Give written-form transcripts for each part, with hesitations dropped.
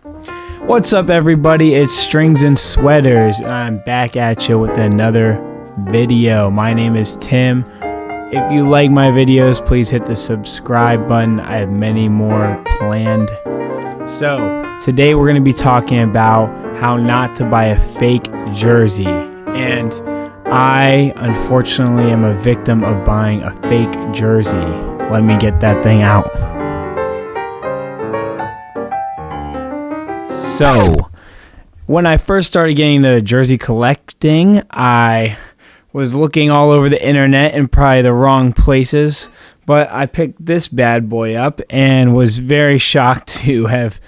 What's up, everybody? It's Strings and Sweaters, and I'm back at you with another video. My name is Tim. If you like my videos, please hit the subscribe button. I have many more planned. So today we're going to be talking about how not to buy a fake jersey. And I, unfortunately, am a victim of buying a fake jersey. Let me get that thing out. So, when I first started getting into jersey collecting, I was looking all over the internet in probably the wrong places, but I picked this bad boy up and was very shocked to have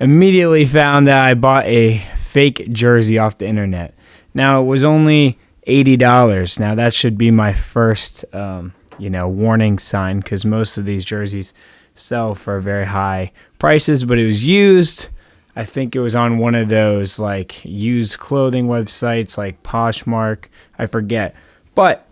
immediately found that I bought a fake jersey off the internet. Now, it was only $80. Now, that should be my first, warning sign, because most of these jerseys sell for very high prices, but it was used. I think it was on one of those like used clothing websites like Poshmark. I forget. But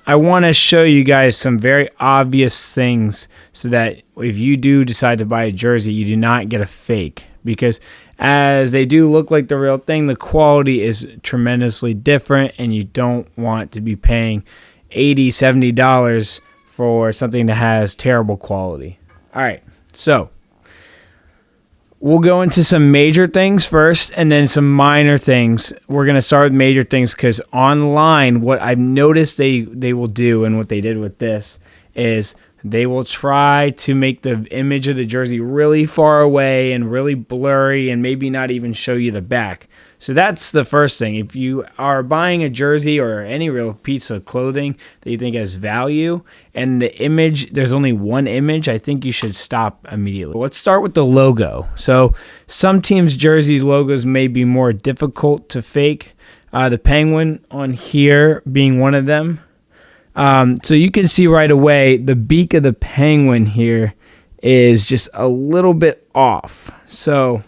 I want to show you guys some very obvious things so that if you do decide to buy a jersey, you do not get a fake. Because as they do look like the real thing, the quality is tremendously different, and you don't want to be paying $80, $70 for something that has terrible quality. All right, so we'll go into some major things first and then some minor things. We're going to start with major things because online, what I've noticed they will do, and what they did with this, is they will try to make the image of the jersey really far away and really blurry and maybe not even show you the back. So that's the first thing. If you are buying a jersey or any real piece of clothing that you think has value and the image, there's only one image, I think you should stop immediately. Let's start with the logo. So some teams' jerseys logos may be more difficult to fake. The Penguin on here being one of them. So you can see right away the beak of the Penguin here is just a little bit off. So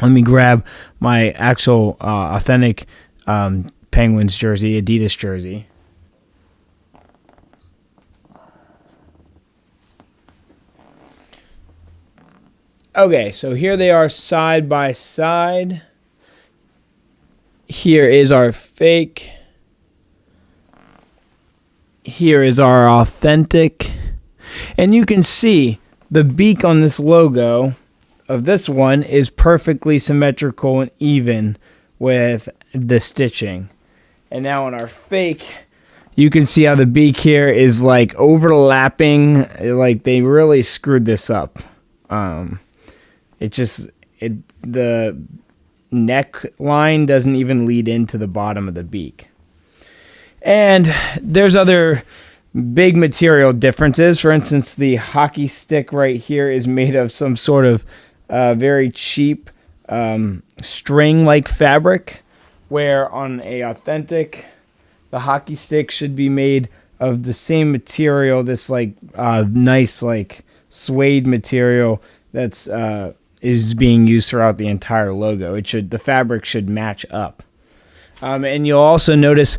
let me grab my actual authentic Penguins jersey, Adidas jersey. Okay, so here they are side by side. Here is our fake. Here is our authentic. And you can see the beak on this logo of this one is perfectly symmetrical and even with the stitching. And now on our fake, you can see how the beak here is like overlapping. Like they really screwed this up. The neckline doesn't even lead into the bottom of the beak. And there's other big material differences. For instance, the hockey stick right here is made of some sort of very cheap string-like fabric, where on a authentic, the hockey stick should be made of the same material, this like nice like suede material that's is being used throughout the entire logo. The fabric should match up. And you'll also notice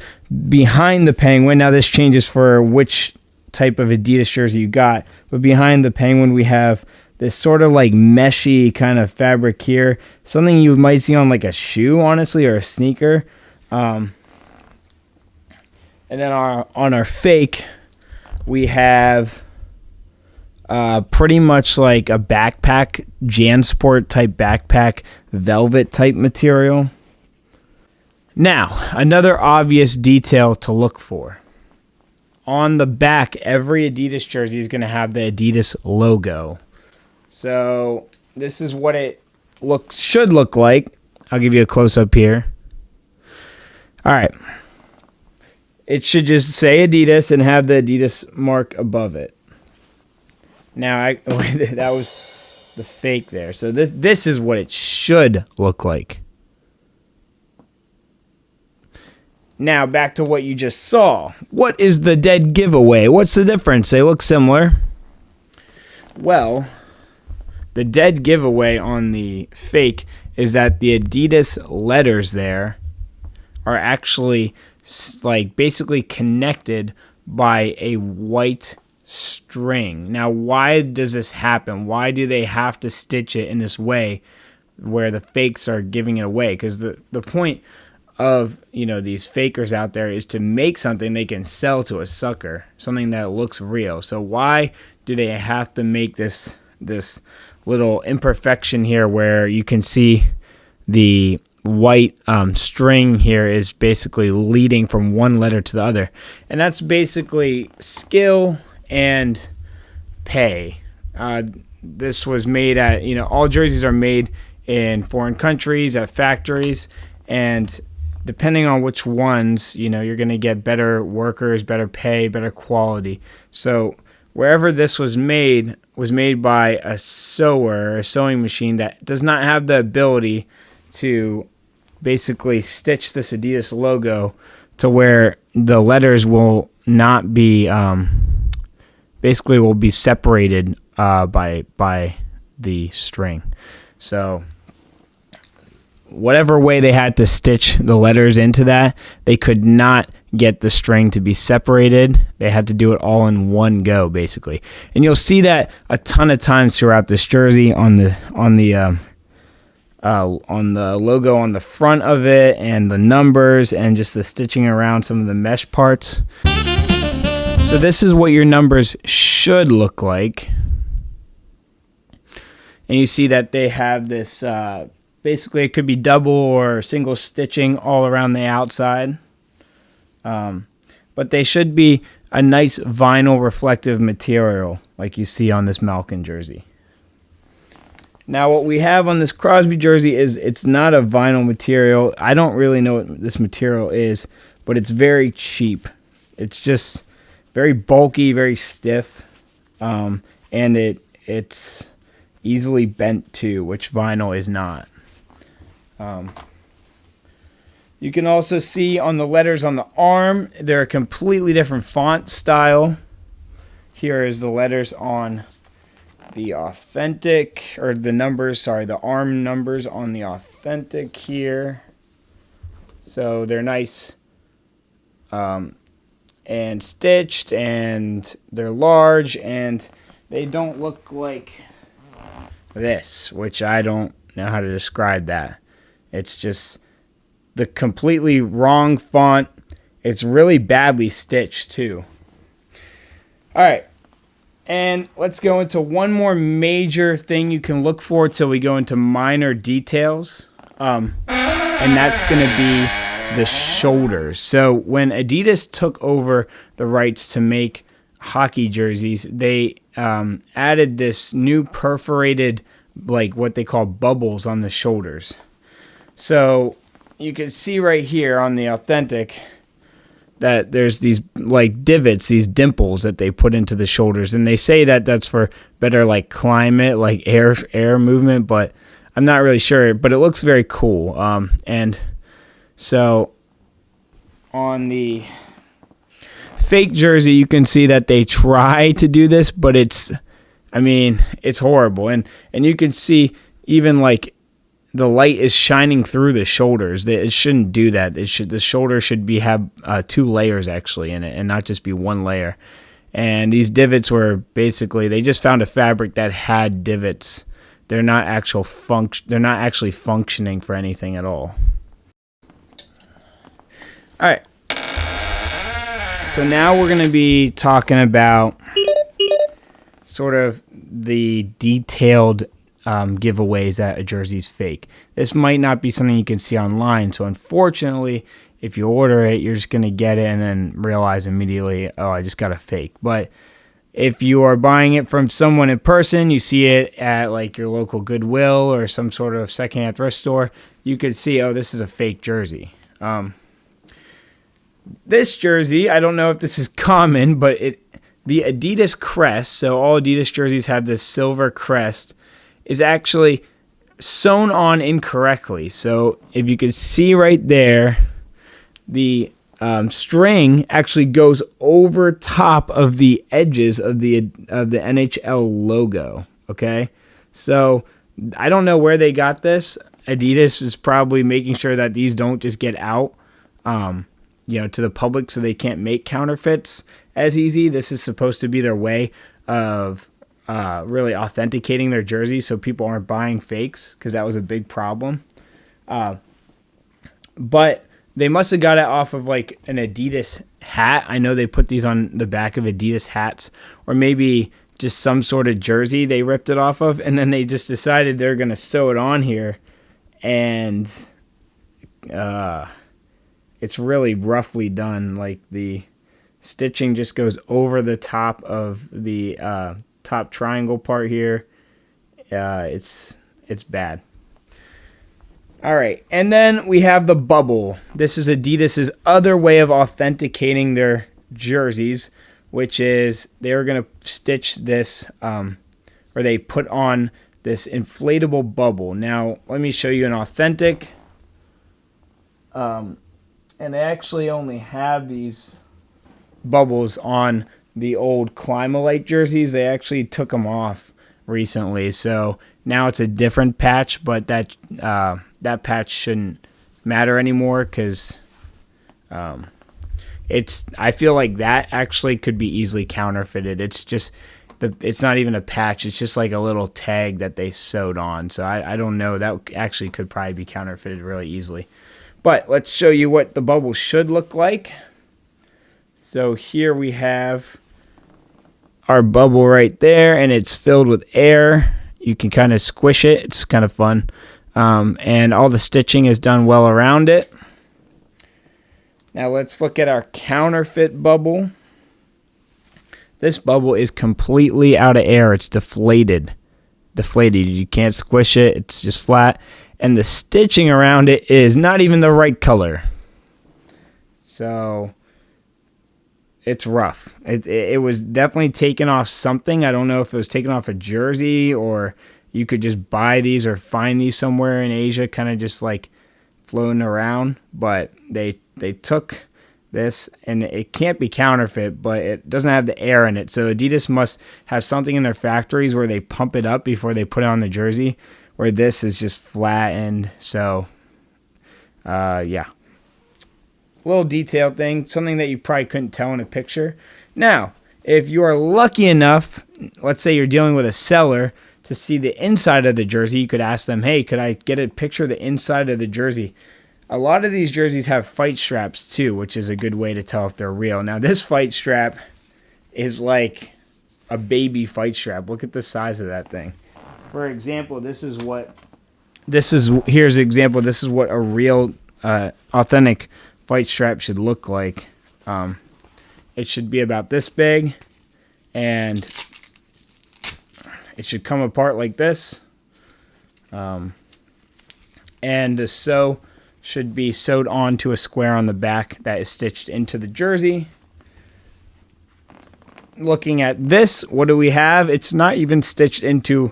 behind the Penguin, now this changes for which type of Adidas jersey you got, but behind the Penguin we have this sort of like meshy kind of fabric here, something you might see on like a shoe, honestly, or a sneaker. And then on our fake, we have pretty much like a backpack, JanSport type backpack, velvet type material. Now, another obvious detail to look for. On the back, every Adidas jersey is going to have the Adidas logo. So this is what it should look like. I'll give you a close-up here. All right. It should just say Adidas and have the Adidas mark above it. Now, that was the fake there. So this is what it should look like. Now, back to what you just saw. What is the dead giveaway? What's the difference? They look similar. Well, the dead giveaway on the fake is that the Adidas letters there are actually like basically connected by a white string. Now, why does this happen? Why do they have to stitch it in this way where the fakes are giving it away, because the point of these fakers out there is to make something they can sell to a sucker, something that looks real. So why do they have to make this little imperfection here where you can see the white string here is basically leading from one letter to the other? And that's basically skill and pay. This was made at, all jerseys are made in foreign countries at factories, and depending on which ones, you're going to get better workers, better pay, better quality. So wherever this was made by a sewer, a sewing machine that does not have the ability to basically stitch this Adidas logo to where the letters will not be, basically will be separated by the string. So whatever way they had to stitch the letters into that, they could not get the string to be separated. They had to do it all in one go, basically. And you'll see that a ton of times throughout this jersey on the logo on the front of it, and the numbers, and just the stitching around some of the mesh parts. So this is what your numbers should look like. And you see that they have this, basically it could be double or single stitching all around the outside. But they should be a nice vinyl reflective material like you see on this Malkin jersey. Now what we have on this Crosby jersey is it's not a vinyl material. I don't really know what this material is, but it's very cheap. It's just very bulky, very stiff, and it's easily bent too, which vinyl is not. You can also see on the letters on the arm, they're a completely different font style. Here is the letters on the authentic, or the numbers, sorry, the arm numbers on the authentic here. So they're nice and stitched, and they're large, and they don't look like this, which I don't know how to describe that. It's just the completely wrong font. It's really badly stitched too. All right, and let's go into one more major thing you can look for till we go into minor details, and that's going to be the shoulders. So when Adidas took over the rights to make hockey jerseys, they added this new perforated, like what they call bubbles on the shoulders. So you can see right here on the authentic that there's these like divots, these dimples that they put into the shoulders, and they say that that's for better like climate, like air movement, but I'm not really sure, but it looks very cool. And so on the fake jersey, you can see that they try to do this, but it's horrible. And you can see even like the light is shining through the shoulders. It shouldn't do that. The shoulder should have 2 layers actually in it, and not just be one layer. And these divots were basically, they just found a fabric that had divots. They're not actually functioning for anything at all. All right. So now we're going to be talking about sort of the detailed giveaways that a jersey's fake. This might not be something you can see online, so unfortunately, if you order it, you're just going to get it and then realize immediately, oh, I just got a fake. But if you are buying it from someone in person, you see it at like your local Goodwill or some sort of secondhand thrift store, you could see, oh, this is a fake jersey. This jersey, I don't know if this is common, but the Adidas crest, so all Adidas jerseys have this silver crest, is actually sewn on incorrectly. So if you could see right there, the string actually goes over top of the edges of the NHL logo. Okay, so I don't know where they got this. Adidas is probably making sure that these don't just get out, to the public, so they can't make counterfeits as easy. This is supposed to be their way of really authenticating their jerseys so people aren't buying fakes, because that was a big problem. But they must have got it off of like an Adidas hat. I know they put these on the back of Adidas hats, or maybe just some sort of jersey they ripped it off of, and then they just decided they're going to sew it on here, and it's really roughly done. Like the stitching just goes over the top of the top triangle part here. It's bad. All right, and then we have the bubble. This is Adidas's other way of authenticating their jerseys, which is they were going to stitch this, or they put on this inflatable bubble. Now, let me show you an authentic. And they actually only have these bubbles on the old Climalite jerseys. They actually took them off recently, so now it's a different patch, but that patch shouldn't matter anymore, because I feel like that actually could be easily counterfeited. It's not even a patch, it's just like a little tag that they sewed on. So I don't know, that actually could probably be counterfeited really easily. But let's show you what the bubble should look like. So here we have our bubble right there, and it's filled with air. You can kind of squish it. It's kind of fun. And all the stitching is done well around it. Now let's look at our counterfeit bubble. This bubble is completely out of air. It's deflated. You can't squish it. It's just flat. And the stitching around it is not even the right color. So it's rough. It was definitely taken off something. I don't know if it was taken off a jersey, or you could just buy these or find these somewhere in Asia, kind of just like floating around. But they took this, and it can't be counterfeit, but it doesn't have the air in it. So Adidas must have something in their factories where they pump it up before they put it on the jersey, where this is just flattened. So yeah, little detailed thing, something that you probably couldn't tell in a picture. Now, if you are lucky enough, let's say you're dealing with a seller, to see the inside of the jersey, you could ask them, hey, could I get a picture of the inside of the jersey? A lot of these jerseys have fight straps too, which is a good way to tell if they're real. Now, this fight strap is like a baby fight strap. Look at the size of that thing. For example, here's an example. This is what a real authentic fight strap should look like. It should be about this big, and it should come apart like this. And the sew should be sewed onto a square on the back that is stitched into the jersey. Looking at this, what do we have? It's not even stitched into,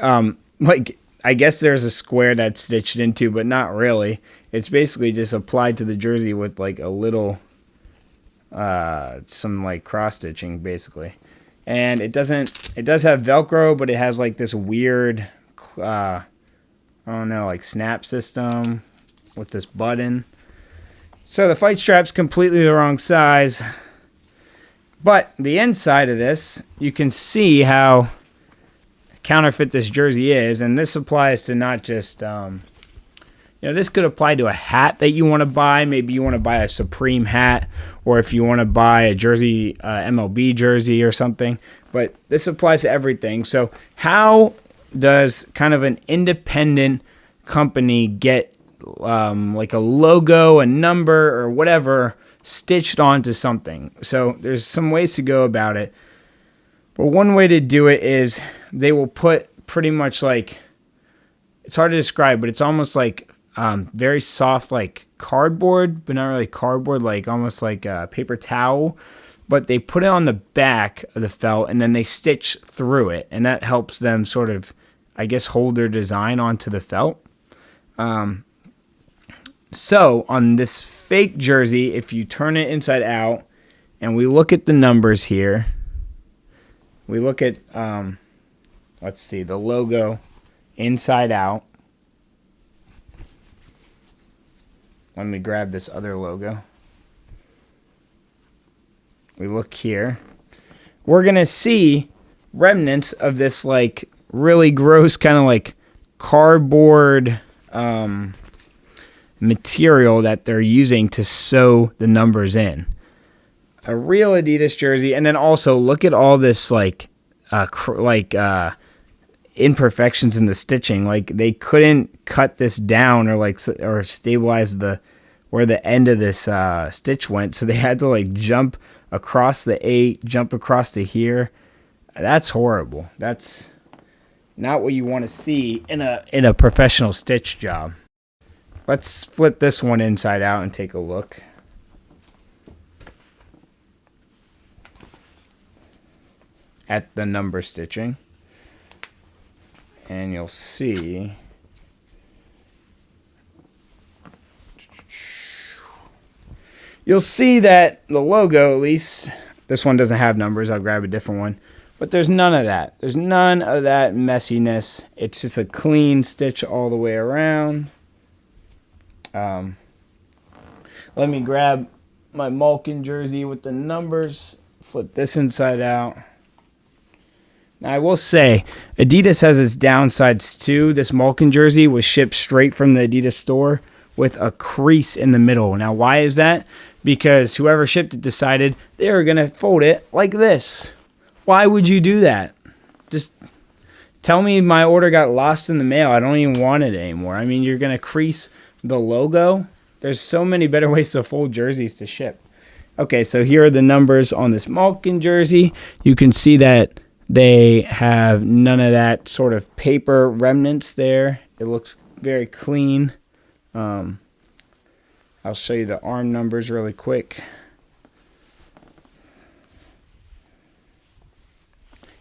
like, I guess there's a square that's stitched into, but not really. It's basically just applied to the jersey with like a little, some like cross stitching basically. And it does have Velcro, but it has like this weird, I don't know, like snap system with this button. So the fight strap's completely the wrong size. But the inside of this, you can see how counterfeit this jersey is. And this applies to not just, this could apply to a hat that you want to buy. Maybe you want to buy a Supreme hat, or if you want to buy a jersey, MLB jersey or something. But this applies to everything. So how does kind of an independent company get like a logo, a number, or whatever stitched onto something? So there's some ways to go about it. But one way to do it is they will put pretty much like, it's hard to describe, but it's almost like very soft, like cardboard, but not really cardboard, like almost like a paper towel. But they put it on the back of the felt, and then they stitch through it, and that helps them sort of, I guess, hold their design onto the felt. So on this fake jersey, if you turn it inside out, and we look at the numbers here, we look at, let's see, the logo inside out. Let me grab this other logo. We look here. We're going to see remnants of this like really gross kind of like cardboard material that they're using to sew the numbers in. A real Adidas jersey, and then also look at all this like imperfections in the stitching. Like they couldn't cut this down or stabilize where the end of this stitch went, so they had to like jump across the 8, jump across to here. That's horrible. That's not what you want to see in a professional stitch job. Let's flip this one inside out and take a look. At the number stitching. And you'll see that the logo, at least, this one doesn't have numbers. I'll grab a different one. But there's none of that. There's none of that messiness. It's just a clean stitch all the way around. Let me grab my Malkin jersey with the numbers. Flip this inside out. Now, I will say, Adidas has its downsides too. This Malkin jersey was shipped straight from the Adidas store with a crease in the middle. Now, why is that? Because whoever shipped it decided they were going to fold it like this. Why would you do that? Just tell me my order got lost in the mail. I don't even want it anymore. I mean, you're going to crease the logo? There's so many better ways to fold jerseys to ship. Okay, so here are the numbers on this Malkin jersey. You can see that they have none of that sort of paper remnants there. It looks very clean. I'll show you the arm numbers really quick.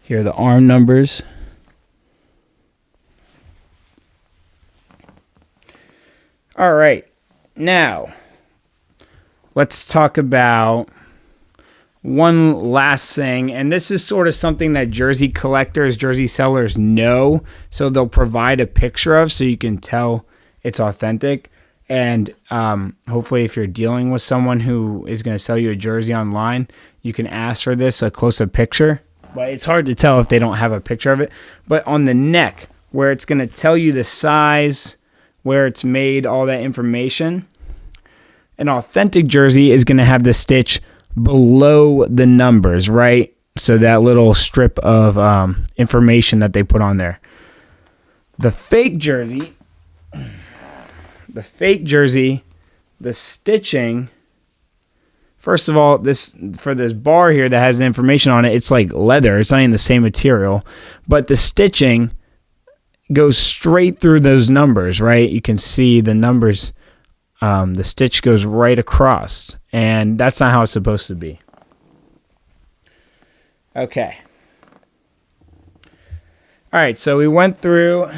Here are the arm numbers. All right. Now, let's talk about one last thing, and this is sort of something that jersey collectors, jersey sellers know, so they'll provide a picture of so you can tell it's authentic. And hopefully if you're dealing with someone who is going to sell you a jersey online, you can ask for this, a close-up picture. But it's hard to tell if they don't have a picture of it. But on the neck, where it's going to tell you the size, where it's made, all that information, an authentic jersey is going to have the stitch below the numbers, right? So that little strip of information that they put on there. The fake jersey, the stitching, first of all, for this bar here that has the information on it, it's like leather. It's not even the same material, but the stitching goes straight through those numbers, right? You can see the numbers. The stitch goes right across, and that's not how it's supposed to be. Okay. All right, so we went through.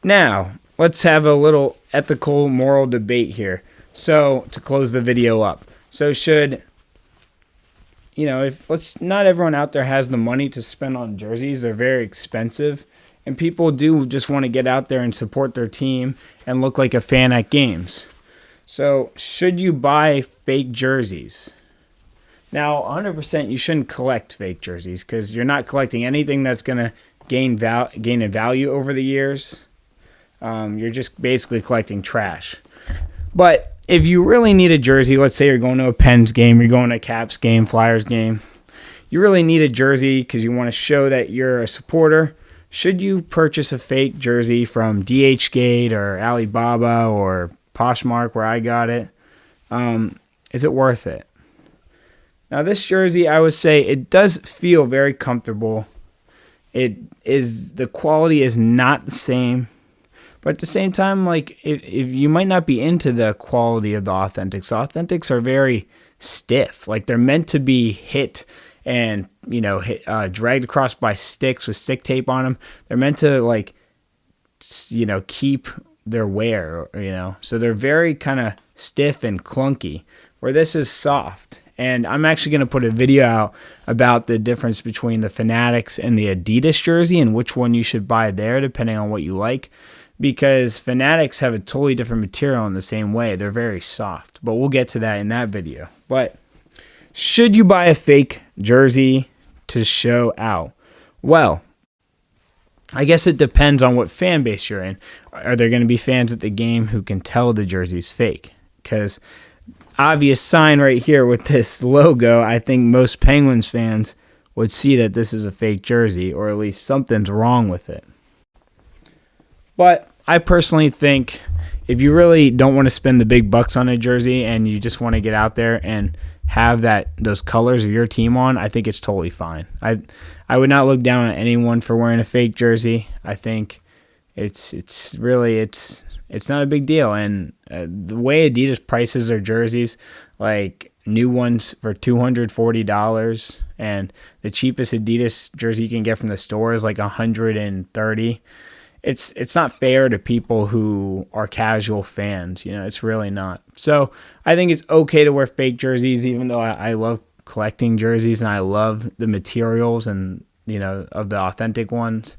Now, let's have a little ethical, moral debate here. So, to close the video up. So, not everyone out there has the money to spend on jerseys. They're very expensive. And people do just want to get out there and support their team and look like a fan at games. So, should you buy fake jerseys? Now, 100% you shouldn't collect fake jerseys because you're not collecting anything that's going to gain in value over the years. You're just basically collecting trash. But if you really need a jersey, let's say you're going to a Pens game, you're going to a Caps game, Flyers game, you really need a jersey because you want to show that you're a supporter. Should you purchase a fake jersey from DHgate or Alibaba or Poshmark where I got it? Is it worth it? Now this jersey, I would say it does feel very comfortable. The quality is not the same. But at the same time, like if you might not be into the quality of the Authentics. The Authentics are very stiff. Like they're meant to be hit and dragged across by sticks with stick tape on them. They're meant to keep their wear, So they're very kind of stiff and clunky, where this is soft. And I'm actually going to put a video out about the difference between the Fanatics and the Adidas jersey and which one you should buy there, depending on what you like. Because Fanatics have a totally different material in the same way. They're very soft. But we'll get to that in that video. But should you buy a fake jersey? to show out? Well, I guess it depends on what fan base you're in. Are there going to be fans at the game who can tell the jersey's fake? Because obvious sign right here with this logo, I think most Penguins fans would see that this is a fake jersey, or at least something's wrong with it. But I personally think if you really don't want to spend the big bucks on a jersey and you just want to get out there and have those colors of your team on, I think it's totally fine. I would not look down on anyone for wearing a fake jersey. I think it's not a big deal. And the way Adidas prices their jerseys, like new ones for $240, and the cheapest Adidas jersey you can get from the store is like $130. It's not fair to people who are casual fans. It's really not. So I think it's okay to wear fake jerseys, even though I love collecting jerseys and I love the materials and of the authentic ones.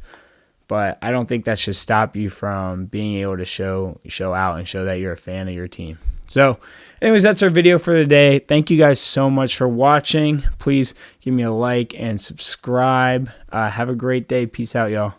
But I don't think that should stop you from being able to show out and show that you're a fan of your team. So anyways, that's our video for today. Thank you guys so much for watching. Please give me a like and subscribe. Have a great day. Peace out, y'all.